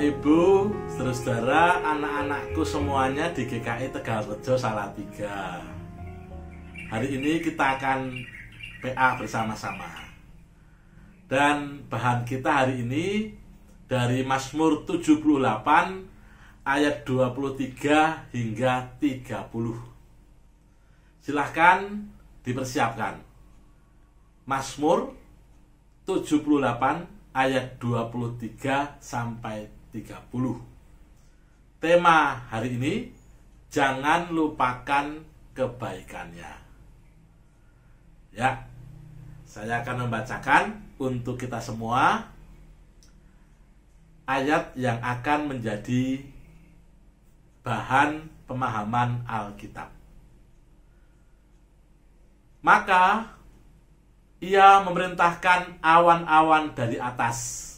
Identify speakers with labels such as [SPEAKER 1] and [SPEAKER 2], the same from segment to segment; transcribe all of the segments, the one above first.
[SPEAKER 1] Ibu, saudara, anak-anakku semuanya di GKI Tegalrejo Salatiga. Hari ini kita akan PA bersama-sama. Dan bahan kita hari ini dari Mazmur 78 ayat 23 hingga 30. Silahkan dipersiapkan. Mazmur 78 ayat 23 sampai 30. Tema hari ini, jangan lupakan kebaikannya. Ya, saya akan membacakan untuk kita semua ayat yang akan menjadi bahan pemahaman Alkitab. Maka ia memerintahkan awan-awan dari atas,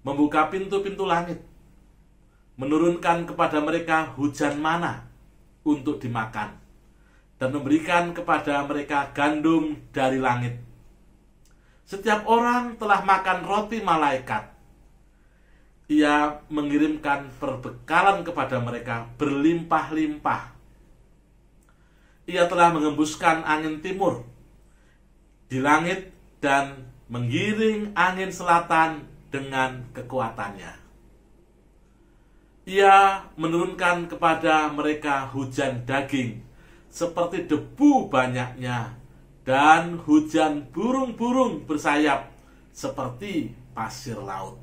[SPEAKER 1] membuka pintu-pintu langit, menurunkan kepada mereka hujan mana untuk dimakan, dan memberikan kepada mereka gandum dari langit. Setiap orang telah makan roti malaikat. Ia mengirimkan perbekalan kepada mereka berlimpah-limpah. Ia telah mengembuskan angin timur di langit dan menggiring angin selatan dengan kekuatannya. Ia menurunkan kepada mereka hujan daging seperti debu banyaknya, dan hujan burung-burung bersayap seperti pasir laut.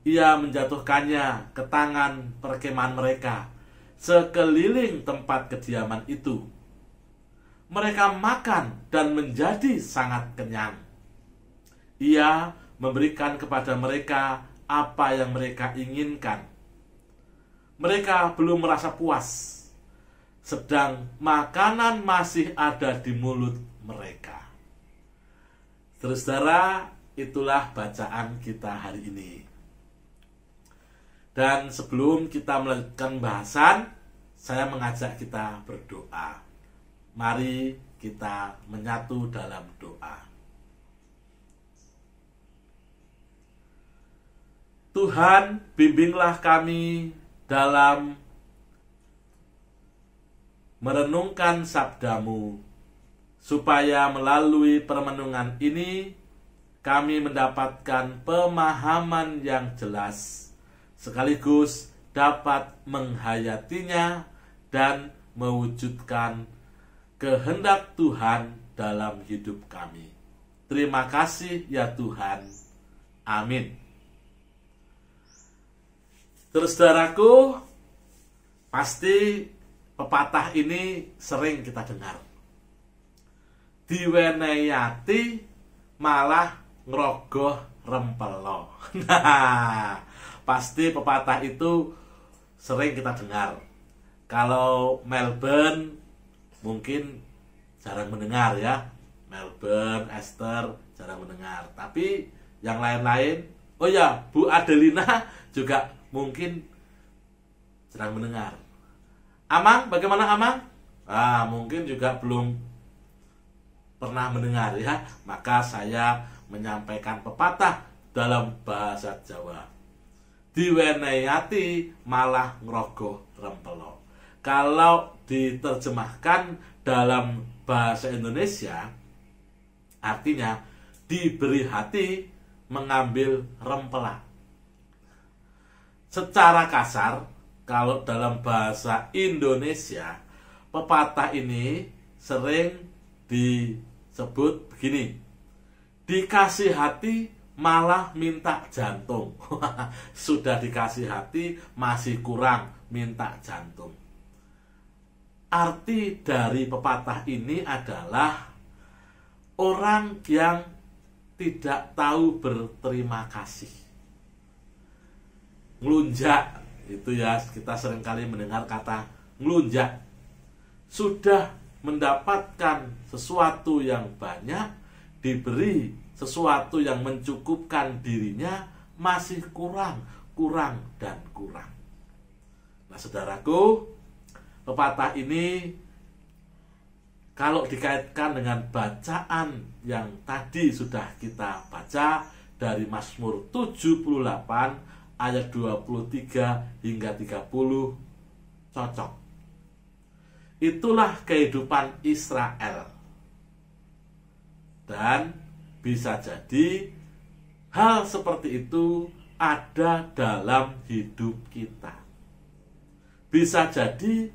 [SPEAKER 1] Ia menjatuhkannya ke tangan perkemahan mereka sekeliling tempat kediaman itu. Mereka makan dan menjadi sangat kenyang. Ia memberikan kepada mereka apa yang mereka inginkan. Mereka belum merasa puas, sedang makanan masih ada di mulut mereka. Saudara, itulah bacaan kita hari ini. Dan sebelum kita melanjutkan bahasan, saya mengajak kita berdoa. Mari kita menyatu dalam doa. Tuhan, bimbinglah kami dalam merenungkan sabda-Mu, supaya melalui permenungan ini kami mendapatkan pemahaman yang jelas, sekaligus dapat menghayatinya dan mewujudkan kehendak Tuhan dalam hidup kami. Terima kasih ya Tuhan. Amin. Terus saudaraku, pasti pepatah ini sering kita dengar. Diwenehi ati malah ngrogoh rempelo. Nah, pasti pepatah itu sering kita dengar. Kalau Melbourne mungkin jarang mendengar ya. Melbourne, Esther jarang mendengar. Tapi yang lain-lain, oh ya, Bu Adelina juga mungkin jarang mendengar. Amang, bagaimana Amang? Mungkin juga belum pernah mendengar ya. Maka saya menyampaikan pepatah dalam bahasa Jawa. Diwenehi ati malah ngrogoh rempelo. Kalau diterjemahkan dalam bahasa Indonesia, artinya diberi hati mengambil rempela. Secara kasar, kalau dalam bahasa Indonesia, pepatah ini sering disebut begini: dikasih hati malah minta jantung. Sudah dikasih hati masih kurang, minta jantung. Arti dari pepatah ini adalah orang yang tidak tahu berterima kasih. Ngelunjak, itu ya, kita seringkali mendengar kata ngelunjak. Sudah mendapatkan sesuatu yang banyak, diberi sesuatu yang mencukupkan dirinya, masih kurang, dan kurang. Nah saudaraku, pepatah ini kalau dikaitkan dengan bacaan yang tadi sudah kita baca dari Mazmur 78 ayat 23 hingga 30 cocok. Itulah kehidupan Israel. Dan bisa jadi hal seperti itu ada dalam hidup kita. Bisa jadi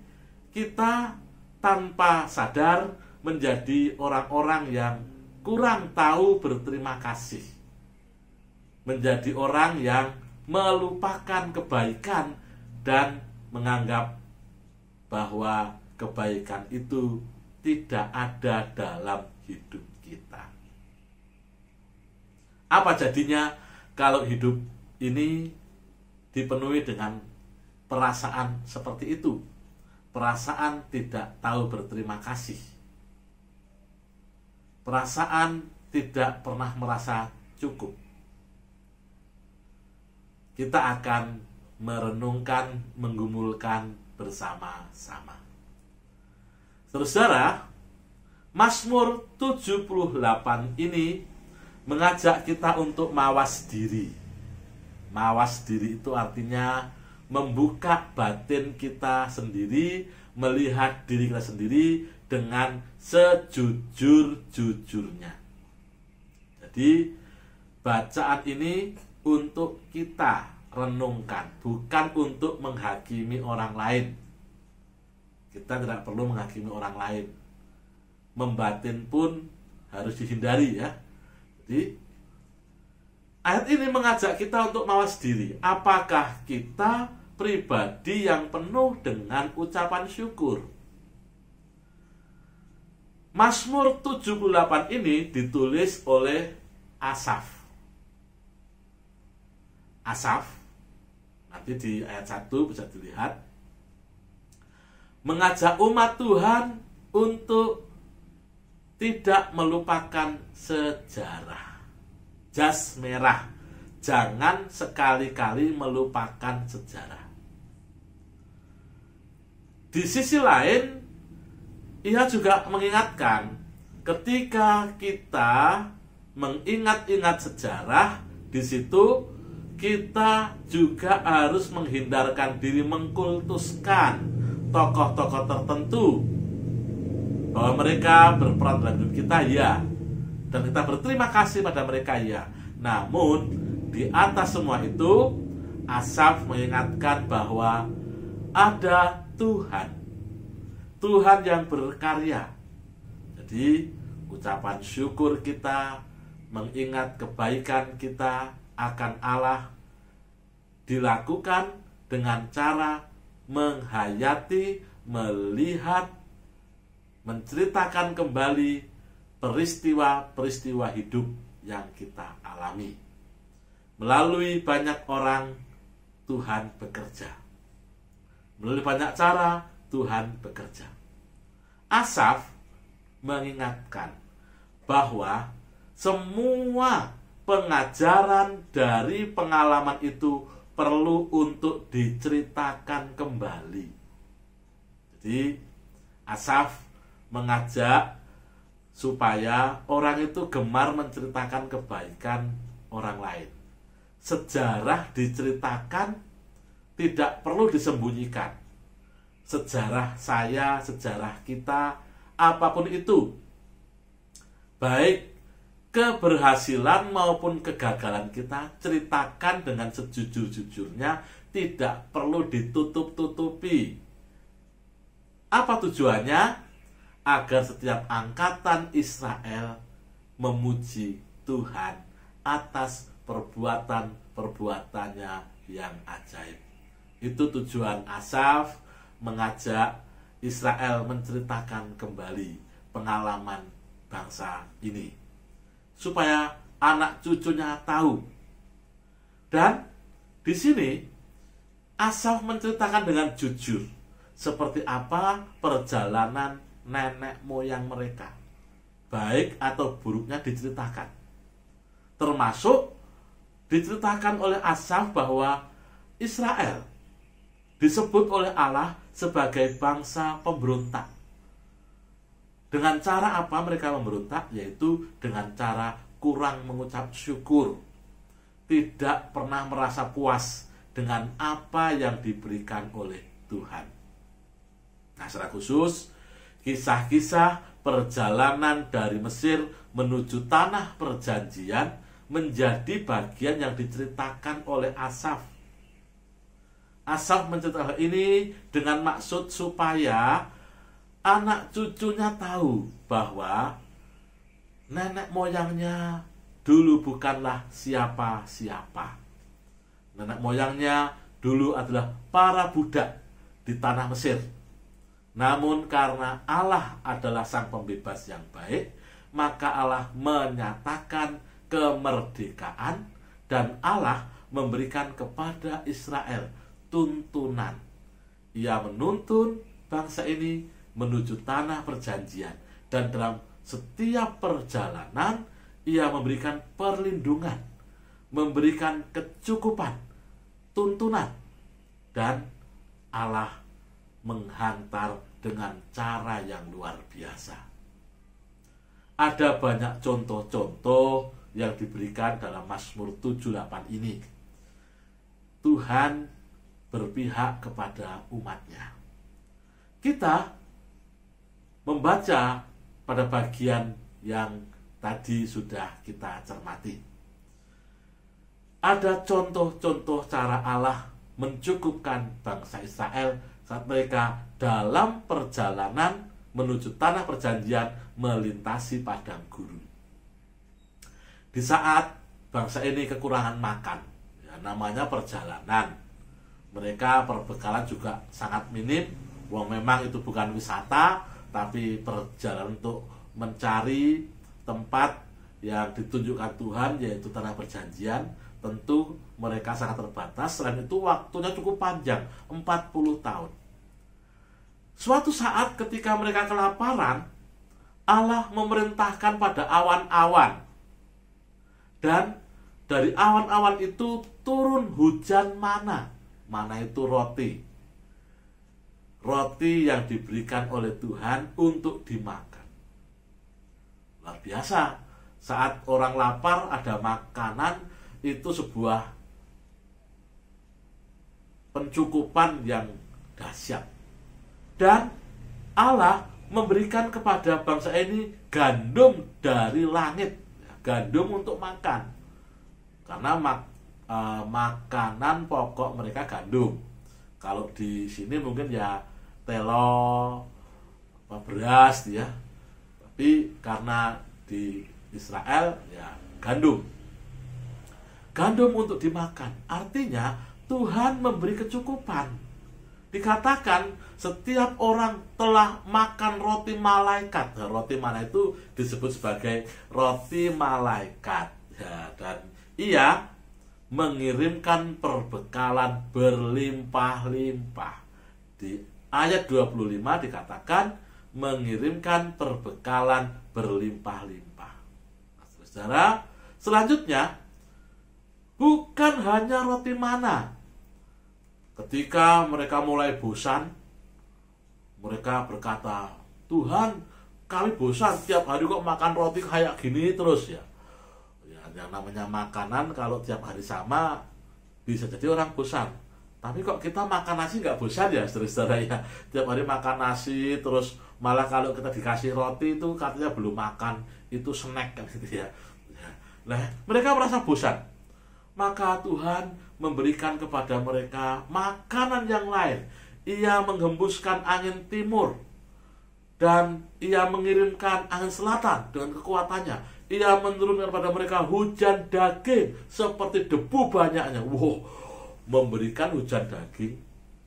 [SPEAKER 1] kita tanpa sadar menjadi orang-orang yang kurang tahu berterima kasih. Menjadi orang yang melupakan kebaikan dan menganggap bahwa kebaikan itu tidak ada dalam hidup kita. Apa jadinya kalau hidup ini dipenuhi dengan perasaan seperti itu? Perasaan tidak tahu berterima kasih. Perasaan tidak pernah merasa cukup. Kita akan merenungkan, menggumulkan bersama-sama. Saudara, Mazmur 78 ini mengajak kita untuk mawas diri. Mawas diri itu artinya membuka batin kita sendiri, melihat diri kita sendiri dengan sejujur-jujurnya. Jadi bacaan ini untuk kita renungkan, bukan untuk menghakimi orang lain. Kita tidak perlu menghakimi orang lain. Membatin pun harus dihindari ya. Jadi ayat ini mengajak kita untuk mawas diri. Apakah kita pribadi yang penuh dengan ucapan syukur? Mazmur 78 ini ditulis oleh Asaf. Asaf, nanti di ayat 1 bisa dilihat, mengajak umat Tuhan untuk tidak melupakan sejarah. Jas merah, jangan sekali-kali melupakan sejarah. Di sisi lain, ia juga mengingatkan ketika kita mengingat-ingat sejarah, di situ kita juga harus menghindarkan diri mengkultuskan tokoh-tokoh tertentu, bahwa mereka berperan dalam hidup kita, ya, dan kita berterima kasih pada mereka, ya. Namun di atas semua itu, Asaf mengingatkan bahwa ada Tuhan yang berkarya. Jadi ucapan syukur kita, mengingat kebaikan kita akan Allah dilakukan dengan cara menghayati, melihat, menceritakan kembali peristiwa-peristiwa hidup yang kita alami. Melalui banyak orang, Tuhan bekerja. Melalui banyak cara, Tuhan bekerja. Asaf mengingatkan bahwa semua pengajaran dari pengalaman itu perlu untuk diceritakan kembali. Jadi Asaf mengajak supaya orang itu gemar menceritakan kebaikan orang lain. Sejarah diceritakan, tidak perlu disembunyikan. Sejarah saya, sejarah kita, apapun itu, baik keberhasilan maupun kegagalan kita, ceritakan dengan sejujur-jujurnya, tidak perlu ditutup-tutupi. Apa tujuannya? Agar setiap angkatan Israel memuji Tuhan atas perbuatan-perbuatannya yang ajaib. Itu tujuan Asaf mengajak Israel menceritakan kembali pengalaman bangsa ini, supaya anak cucunya tahu. Dan di sini Asaf menceritakan dengan jujur seperti apa perjalanan nenek moyang mereka, baik atau buruknya diceritakan. Termasuk diceritakan oleh Asaf bahwa Israel disebut oleh Allah sebagai bangsa pemberontak. Dengan cara apa mereka memberontak? Yaitu dengan cara kurang mengucap syukur, tidak pernah merasa puas dengan apa yang diberikan oleh Tuhan. Nah, secara khusus, kisah-kisah perjalanan dari Mesir menuju tanah perjanjian menjadi bagian yang diceritakan oleh Asaf. Asaf menceritakan ini dengan maksud supaya anak cucunya tahu bahwa nenek moyangnya dulu bukanlah siapa-siapa. Nenek moyangnya dulu adalah para budak di tanah Mesir. Namun karena Allah adalah sang pembebas yang baik, maka Allah menyatakan kemerdekaan dan Allah memberikan kepada Israel tuntunan. Ia menuntun bangsa ini menuju tanah perjanjian, dan dalam setiap perjalanan ia memberikan perlindungan, memberikan kecukupan, tuntunan, dan Allah menghantar dengan cara yang luar biasa. Ada banyak contoh-contoh yang diberikan dalam Mazmur 78 ini. Tuhan berpihak kepada umatnya. Kita membaca pada bagian yang tadi sudah kita cermati. Ada contoh-contoh cara Allah mencukupkan bangsa Israel saat mereka dalam perjalanan menuju tanah perjanjian melintasi padang gurun. Di saat bangsa ini kekurangan makan, ya, namanya perjalanan, mereka perbekalan juga sangat minim. Memang itu bukan wisata, tapi perjalanan untuk mencari tempat yang ditunjukkan Tuhan, yaitu tanah perjanjian. Tentu mereka sangat terbatas. Selain itu waktunya cukup panjang, 40 tahun. Suatu saat ketika mereka kelaparan, Allah memerintahkan pada awan-awan, dan dari awan-awan itu turun hujan mana. Mana itu roti. Roti yang diberikan oleh Tuhan untuk dimakan. Luar biasa. Saat orang lapar ada makanan, itu sebuah pencukupan yang dahsyat. Dan Allah memberikan kepada bangsa ini gandum dari langit. Gandum untuk makan. Karena makanan pokok mereka gandum. Kalau di sini mungkin ya telo, beras ya. Tapi karena di Israel ya gandum. Gandum untuk dimakan. Artinya Tuhan memberi kecukupan. Dikatakan setiap orang telah makan roti malaikat. Roti mana itu disebut sebagai roti malaikat. Ya, dan ia mengirimkan perbekalan berlimpah-limpah. Di ayat 25 dikatakan mengirimkan perbekalan berlimpah-limpah. Nah, saudara, selanjutnya bukan hanya roti mana. Ketika mereka mulai bosan, mereka berkata, Tuhan, kami bosan tiap hari kok makan roti kayak gini terus ya. Yang namanya makanan kalau tiap hari sama bisa jadi orang bosan. Tapi kok kita makan nasi nggak bosan ya, saudara-saudara ya. Tiap hari makan nasi, terus malah kalau kita dikasih roti itu katanya belum makan, itu snack kan gitu ya. Nah, mereka merasa bosan. Maka Tuhan memberikan kepada mereka makanan yang lain. Ia menghembuskan angin timur, dan ia mengirimkan angin selatan dengan kekuatannya. Ia menurunkan kepada mereka hujan daging seperti debu banyaknya. Wow, memberikan hujan daging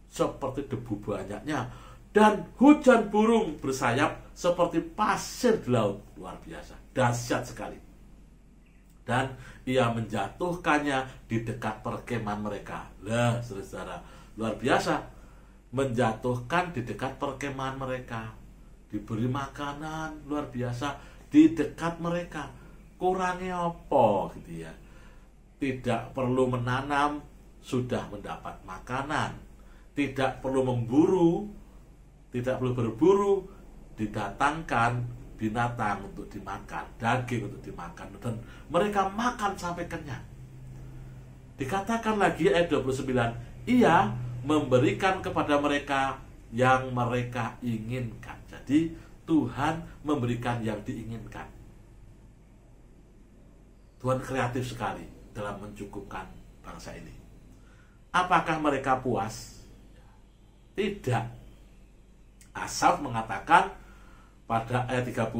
[SPEAKER 1] seperti debu banyaknya, dan hujan burung bersayap seperti pasir di laut. Luar biasa, dahsyat sekali. Dan ia menjatuhkannya di dekat perkemahan mereka. Lah, saudara, luar biasa. Menjatuhkan di dekat perkemahan mereka. Diberi makanan luar biasa di dekat mereka. Kurangnya apa gitu ya. Tidak perlu menanam, sudah mendapat makanan. Tidak perlu memburu, tidak perlu berburu, didatangkan binatang untuk dimakan, daging untuk dimakan, dan mereka makan sampai kenyang. Dikatakan lagi ayat 29, Ia memberikan kepada mereka yang mereka inginkan. Jadi Tuhan memberikan yang diinginkan. Tuhan kreatif sekali dalam mencukupkan bangsa ini. Apakah mereka puas? Tidak. Asaf mengatakan pada ayat 30,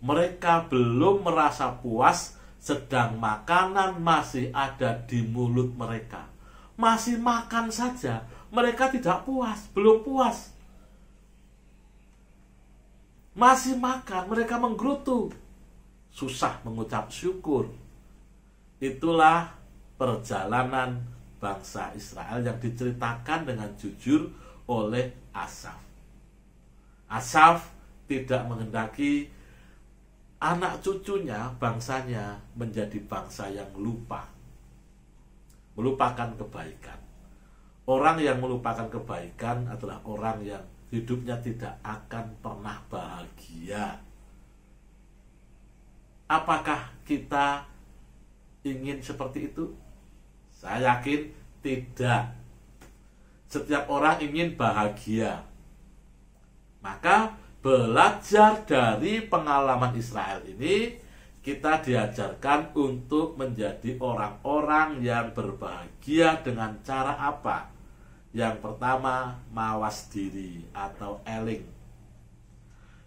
[SPEAKER 1] mereka belum merasa puas sedang makanan masih ada di mulut mereka. Masih makan saja, mereka tidak puas, belum puas. Masih makan, mereka menggerutu. Susah mengucap syukur. Itulah perjalanan bangsa Israel yang diceritakan dengan jujur oleh Asaf. Asaf tidak menghendaki anak cucunya, bangsanya menjadi bangsa yang melupakan kebaikan. Orang yang melupakan kebaikan adalah orang yang hidupnya tidak akan pernah bahagia. Apakah kita ingin seperti itu? Saya yakin tidak. Setiap orang ingin bahagia. Maka belajar dari pengalaman Israel ini, kita diajarkan untuk menjadi orang-orang yang berbahagia dengan cara apa? Yang pertama, mawas diri atau eling.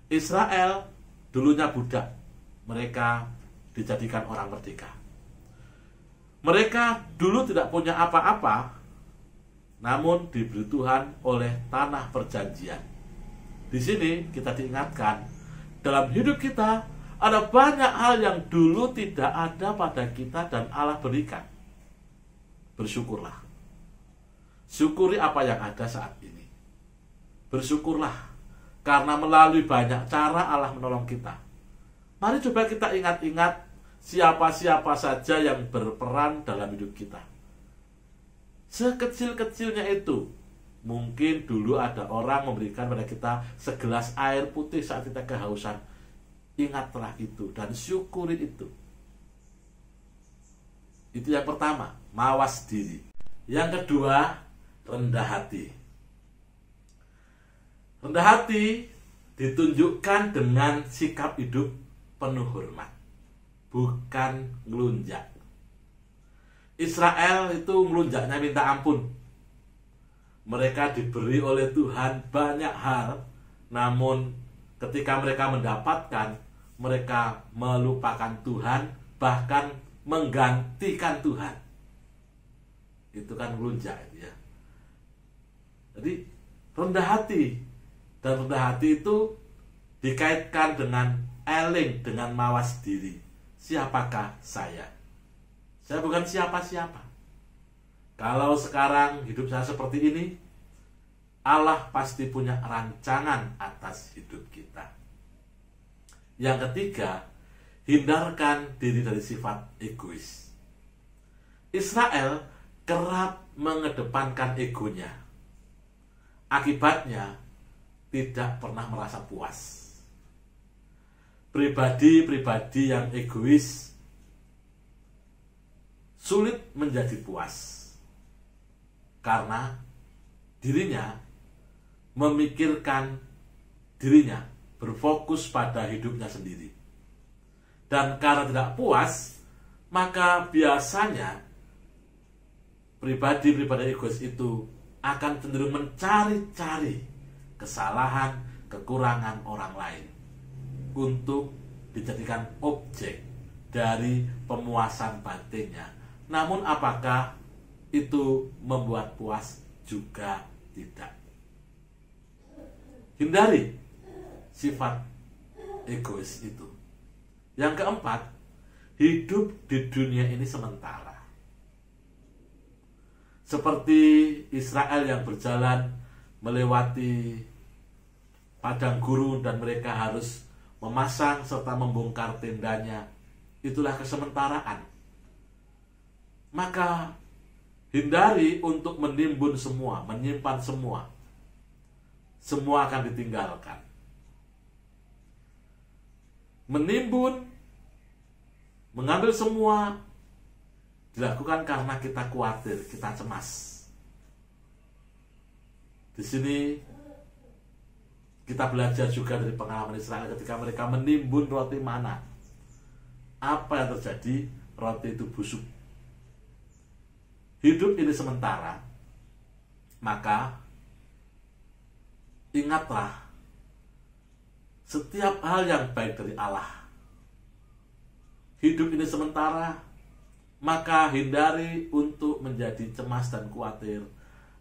[SPEAKER 1] Israel dulunya budak. Mereka dijadikan orang merdeka. Mereka dulu tidak punya apa-apa, namun diberi Tuhan oleh tanah perjanjian. Di sini kita diingatkan, dalam hidup kita ada banyak hal yang dulu tidak ada pada kita dan Allah berikan. Bersyukurlah. Syukuri apa yang ada saat ini. Bersyukurlah, karena melalui banyak cara Allah menolong kita. Mari coba kita ingat-ingat siapa-siapa saja yang berperan dalam hidup kita. Sekecil-kecilnya itu, mungkin dulu ada orang memberikan pada kita segelas air putih saat kita kehausan. Ingatlah itu dan syukuri itu. Itu yang pertama, mawas diri. Yang kedua, rendah hati. Rendah hati ditunjukkan dengan sikap hidup penuh hormat, bukan ngelunjak. Israel itu ngelunjaknya minta ampun. Mereka diberi oleh Tuhan banyak hal, namun ketika mereka mendapatkan, mereka melupakan Tuhan, bahkan menggantikan Tuhan. Itu kan ngelunjak ya. Jadi rendah hati, dan rendah hati itu dikaitkan dengan eling, dengan mawas diri. Siapakah saya? Saya bukan siapa-siapa. Kalau sekarang hidup saya seperti ini, Allah pasti punya rancangan atas hidup kita. Yang ketiga, hindarkan diri dari sifat egois. Israel kerap mengedepankan egonya. Akibatnya, tidak pernah merasa puas. Pribadi-pribadi yang egois sulit menjadi puas karena dirinya memikirkan dirinya, berfokus pada hidupnya sendiri. Dan karena tidak puas, maka biasanya pribadi-pribadi egois itu akan cenderung mencari-cari kesalahan, kekurangan orang lain untuk dijadikan objek dari pemuasan batinnya. Namun apakah itu membuat puas? Juga tidak. Hindari sifat egois itu. Yang keempat, hidup di dunia ini sementara. Seperti Israel yang berjalan melewati padang gurun dan mereka harus memasang serta membongkar tendanya. Itulah kesementaraan. Maka hindari untuk menimbun semua, menyimpan semua. Semua akan ditinggalkan. Menimbun, mengambil semua, dilakukan karena kita khawatir, kita cemas. Di sini kita belajar juga dari pengalaman Israel ketika mereka menimbun roti mana. Apa yang terjadi? Roti itu busuk. Hidup ini sementara, maka ingatlah setiap hal yang baik dari Allah. Hidup ini sementara, maka hindari untuk menjadi cemas dan khawatir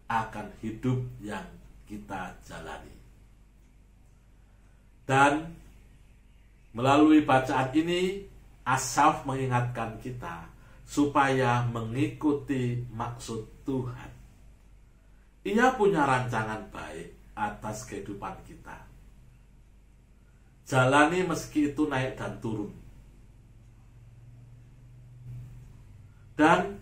[SPEAKER 1] akan hidup yang kita jalani. Dan melalui bacaan ini, Asaf mengingatkan kita supaya mengikuti maksud Tuhan. Ia punya rancangan baik atas kehidupan kita. Jalani meski itu naik dan turun. Dan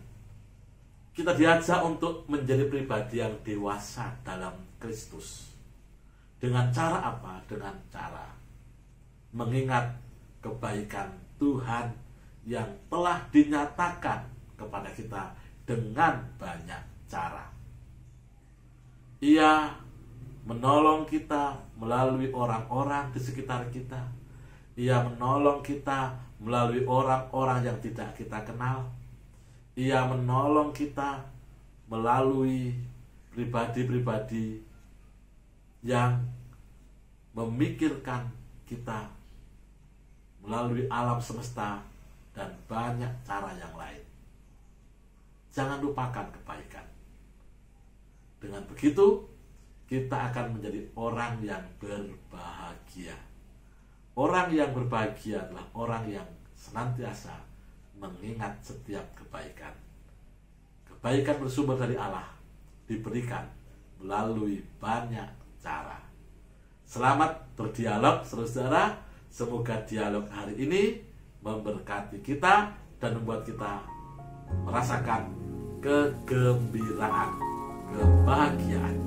[SPEAKER 1] kita diajak untuk menjadi pribadi yang dewasa dalam Kristus. Dengan cara apa? Dengan cara mengingat kebaikan Tuhan yang telah dinyatakan kepada kita dengan banyak cara. Ia menolong kita melalui orang-orang di sekitar kita. Ia menolong kita melalui orang-orang yang tidak kita kenal. Ia menolong kita melalui pribadi-pribadi yang memikirkan kita melalui alam semesta dan banyak cara yang lain. Jangan lupakan kebaikan. Dengan begitu, kita akan menjadi orang yang berbahagia. Orang yang berbahagia adalah orang yang senantiasa mengingat setiap kebaikan. Kebaikan bersumber dari Allah, diberikan melalui banyak cara. Selamat berdialog, saudara. Semoga dialog hari ini memberkati kita dan membuat kita merasakan kegembiraan, kebahagiaan.